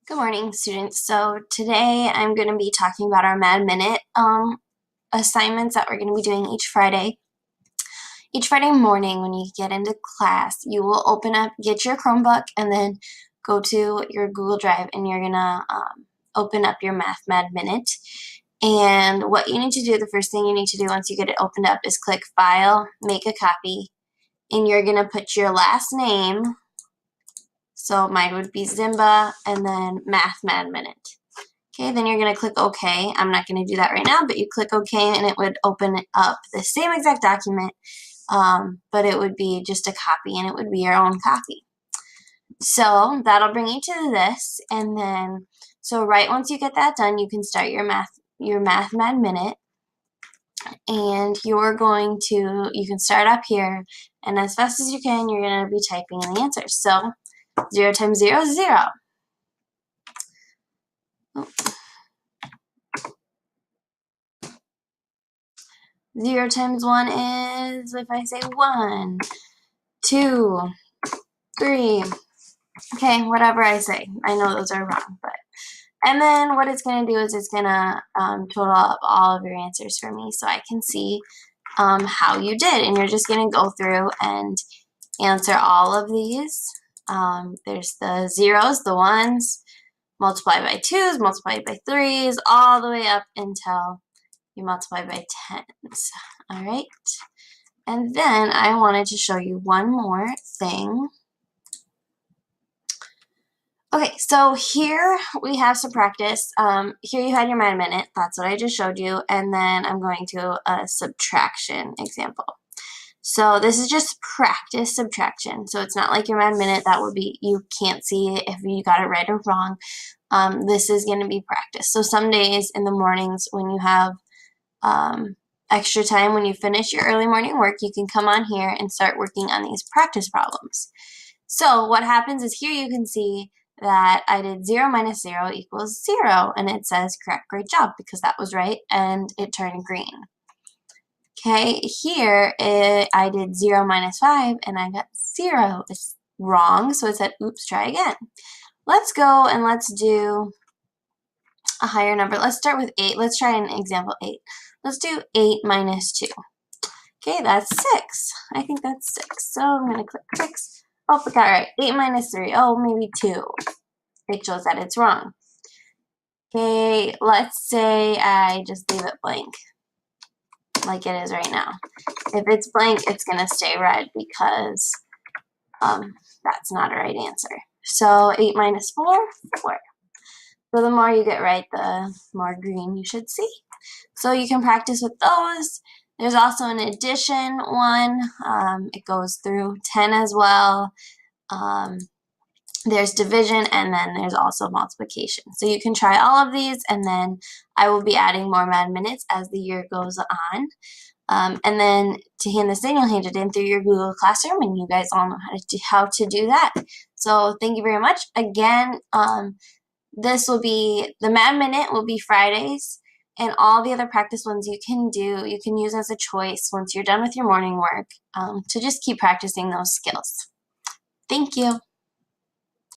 Good morning, students. So today I'm going to be talking about our Mad Minute assignments that we're going to be doing each Friday. Each Friday morning when you get into class, you will get your Chromebook, and then go to your Google Drive, and you're going to open up your Math Mad Minute. And what you need to do, the first thing you need to do once you get it opened up is click File, Make a Copy, and you're going to put your last name. So mine would be Ziemba, and then Math Mad Minute. Okay, then you're going to click OK. I'm not going to do that right now, but you click OK, and it would open up the same exact document, but it would be just a copy, and it would be your own copy. So that'll bring you to this, and then, so right once you get that done, you can start your Math Mad Minute, and you can start up here, and as fast as you can, you're going to be typing in the answers. So 0 times 0 is 0. Oh. 0 times 1 is, if I say 1, 2, 3, okay, whatever I say. I know those are wrong, but, and then what it's going to do is it's going to total up all of your answers for me so I can see how you did, and you're just going to go through and answer all of these. There's the zeros, the ones, multiplied by 2s, multiplied by 3s, all the way up until you multiply by 10s. All right. And then I wanted to show you one more thing. Okay, so here we have some practice. Here you had your Mad Minute. That's what I just showed you. And then I'm going to a subtraction example. So this is just practice subtraction. So it's not like your Mad Minute. That would be, you can't see if you got it right or wrong. This is going to be practice. So some days in the mornings when you have extra time, when you finish your early morning work, you can come on here and start working on these practice problems. So what happens is here you can see that I did 0 minus 0 equals 0, and it says correct, great job, because that was right, and it turned green. Okay, here I did 0 minus 5, and I got 0. It's wrong, so it said, oops, try again. Let's go and let's do a higher number. Let's start with 8. Let's try an example 8. Let's do 8 minus 2. Okay, that's 6. I think that's 6. So I'm going to click 6. Oh, I got it right. 8 minus 3. Oh, maybe 2. It shows that it's wrong. Okay, let's say I just leave it blank, like it is right now. If it's blank, it's going to stay red because that's not a right answer. So 8 minus 4, 4. So the more you get right, the more green you should see. So you can practice with those. There's also an addition one. It goes through 10 as well. There's division, and then there's also multiplication. So you can try all of these, and then I will be adding more Mad Minutes as the year goes on. And then to hand this in, you'll hand it in through your Google Classroom, and you guys all know how to do that. So thank you very much. Again, this will be, the Mad Minute will be Fridays, and all the other practice ones you can use as a choice once you're done with your morning work to just keep practicing those skills. Thank you.